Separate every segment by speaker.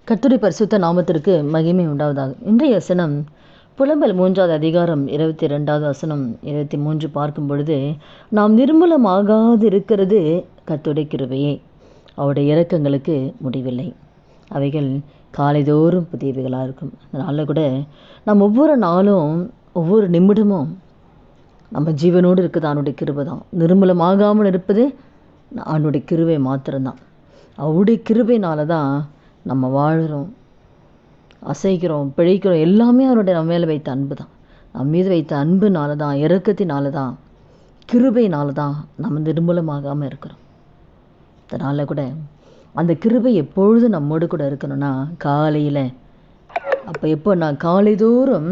Speaker 1: கர்த்தருடைய பரிசுத்த நாமத்திற்கு மகிமை உண்டாவதாக. இன்றைய வசனம் புலம்பல் 3வது அதிகாரம் 22வது வசனம் 23 பார்க்கும் பொழுது, நாம் நிர்மூலமாகாது இருக்கிறது கர்த்தருடைய கிருபையே, அவருடைய இரக்கங்களுக்கு முடிவில்லை, அவைகள் காலைதோறும் புதியவைகளாக இருக்கும். அதனால் கூட நாம் ஒவ்வொரு நாளும் ஒவ்வொரு நிமிடமும் நம்ம ஜீவனோடு இருக்குது அவனுடைய கிருபை தான். நிர்மூலமாகாமல் இருப்பது அவனுடைய கிருபை மாத்திரம்தான். அவருடைய கிருபையினால தான் நம்ம வாழுகிறோம், அசைக்கிறோம், பிழைக்கிறோம். எல்லாமே அவருடைய நம்ம மேலே வைத்த அன்பு தான். நம்ம மீது வைத்த அன்புனால தான், இரக்கத்தினால தான், கிருபையினால தான் நம்ம நிர்மூலமாகாமல் இருக்கிறோம். அதனால் கூட அந்த கிருபை எப்பொழுதும் நம்மோடு கூட இருக்கணும்னா காலையில், அப்போ எப்போ நான் காலைதோறும்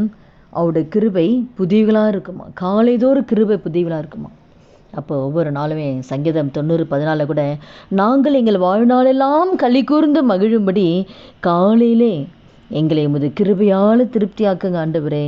Speaker 1: அவருடைய கிருபை புதியவளாக இருக்குமா, காலைதோறும் கிருபை புதியவளாக இருக்குமா. அப்போ ஒவ்வொரு நாளுமே சங்கீதம் 90:14 கூட, நாங்கள் எங்கள் வாழ்நாளெல்லாம் களி கூர்ந்து மகிழும்படி காலையிலே எங்களை உமது கிருபையால் திருப்தியாக்குங்க ஆண்டவரே.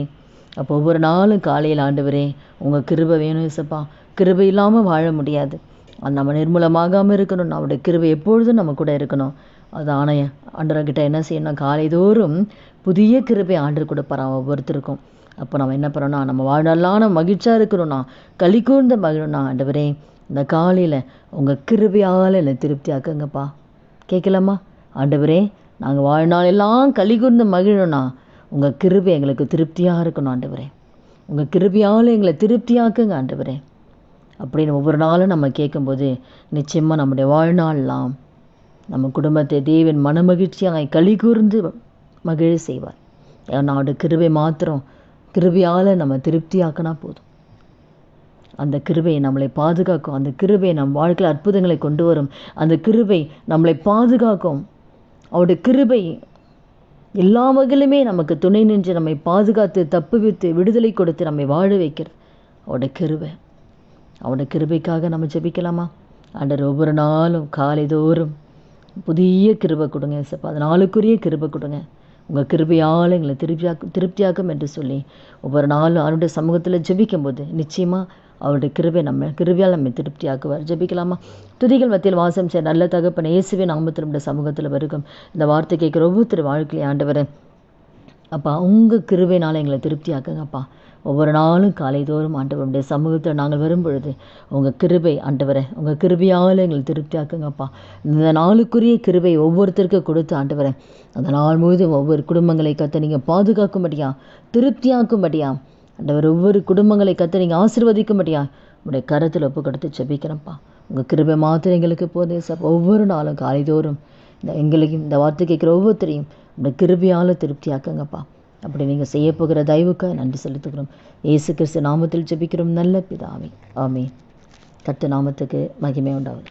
Speaker 1: அப்போ ஒவ்வொரு நாளும் காலையில், ஆண்டவரே உங்கள் கிருபை வேணும் இசப்பா, கிருபை இல்லாமல் வாழ முடியாது, அது நம்ம நிர்மூலமாகாமல் இருக்கணும், அவருடைய கிருபை எப்பொழுதும் நம்ம கூட இருக்கணும். அது ஆணைய ஆண்டவர்கிட்ட என்ன செய்யணும், காலைதோறும் புதிய கிருபை ஆண்டு கொடுப்பாராம் ஒவ்வொருத்தருக்கும். அப்போ நம்ம என்ன பண்ணோம்னா, நம்ம வாழ்நாளான மகிழ்ச்சியாக இருக்கணும்னா, களி கூர்ந்த மகிழணும்னா, ஆண்டவரே இந்த காலையில் உங்கள் கிருபையால் என்னை திருப்தி ஆக்குங்கப்பா. கேட்கலாமா? ஆண்டவரே நாங்கள் வாழ்நாள் எல்லாம் களி கூர்ந்து மகிழணும்னா உங்கள் கிருபை எங்களுக்கு திருப்தியாக இருக்கணும் ஆண்டவரே, உங்கள் கிருபையால் எங்களை திருப்தியாக்குங்க ஆண்டவரே அப்படின்னு ஒவ்வொரு நாளும் நம்ம கேட்கும்போது நிச்சயமாக நம்முடைய வாழ்நாளெல்லாம் நம்ம குடும்பத்தை தேவன் மனமகிழ்ச்சியாக களி கூர்ந்து மகிழ செய்வார். ஏன்னா அவருடைய கிருபை மாத்திரம், கிருபையால் நம்ம திருப்தியாக்கினா போதும். அந்த கிருபை நம்மளை பாதுகாக்கும், அந்த கிருபை நம் வாழ்க்கையில் அற்புதங்களை கொண்டு வரும், அந்த கிருபை நம்மளை பாதுகாக்கும். அவருடைய கிருபை எல்லா வகையிலுமே நமக்கு துணை நின்று நம்மை பாதுகாத்து தப்புவித்து விடுதலை கொடுத்து நம்மை வாழ வைக்கிறது அவருடைய கிருபை. அவருடைய கிருபைக்காக நம்ம ஜெபிக்கலாமா? ஆண்டவர் ஒவ்வொரு நாளும் காலைதோறும் புதிய கிருபை கொடுங்க இயேசப்பா, அது நாளுக்குரிய கிருபை கொடுங்க, உங்கள் கிருபையால் எங்களை திருப்தியாக்கும் என்று சொல்லி ஒவ்வொரு நாளும் அவருடைய சமூகத்தில் ஜெபிக்கும் போது நிச்சயமாக அவருடைய கிருபை நம்ம கிருபையால் நம்ம திருப்தியாக்குவார். ஜெபிக்கலாமா? துதிகள் மத்தியில் வாசம் செய்ய நல்ல தகப்பன் இயேசுவின் நாமத்தில் நம்முடைய சமூகத்தில் வருகும் இந்த வார்த்தை கேட்குற ஒவ்வொருத்தர் வாழ்க்கையை ஆண்டவரே அப்பா உங்கள் கிருபையினால் எங்களை திருப்தியாக்குங்கப்பா. ஒவ்வொரு நாளும் காலைதோறும் ஆண்டவருடைய சமூகத்தில் நாங்கள் வரும்பொழுது உங்கள் கிருபை ஆண்டவரை உங்கள் கிருபையால் எங்களை திருப்தியாக்குங்கப்பா. இந்த நாளுக்குரிய கிருபை ஒவ்வொருத்தருக்கும் கொடுத்து ஆண்டவரை அந்த நாள் முழுவதும் ஒவ்வொரு குடும்பங்களை கற்று நீங்கள் பாதுகாக்கும்படியா, திருப்தியாக்கும்படியா ஆண்டவர் ஒவ்வொரு குடும்பங்களை கற்று நீங்கள் ஆசீர்வதிக்கும்படியா உங்களுடைய கரத்தில் ஒப்பு கொடுத்து ஜெபிக்கிறேன்ப்பா. உங்கள் கிருபை மாத்திரம் எங்களுக்கு போதே சார். ஒவ்வொரு நாளும் காலைதோறும் எங்களுக்கு இந்த வார்த்தை கேட்குற ஒவ்வொருத்தரையும் உங்களுடைய கிருபையால் திருப்தியாக்குங்கப்பா. அப்படி நீங்கள் செய்ய போகிற தயவுக்காக நன்றி செலுத்துகிறோம். இயேசு கிறிஸ்து நாமத்தில் ஜெபிக்கிறோம் நல்ல பிதாவே, ஆமென். கர்த்தர் நாமத்துக்கு மகிமை உண்டாவது.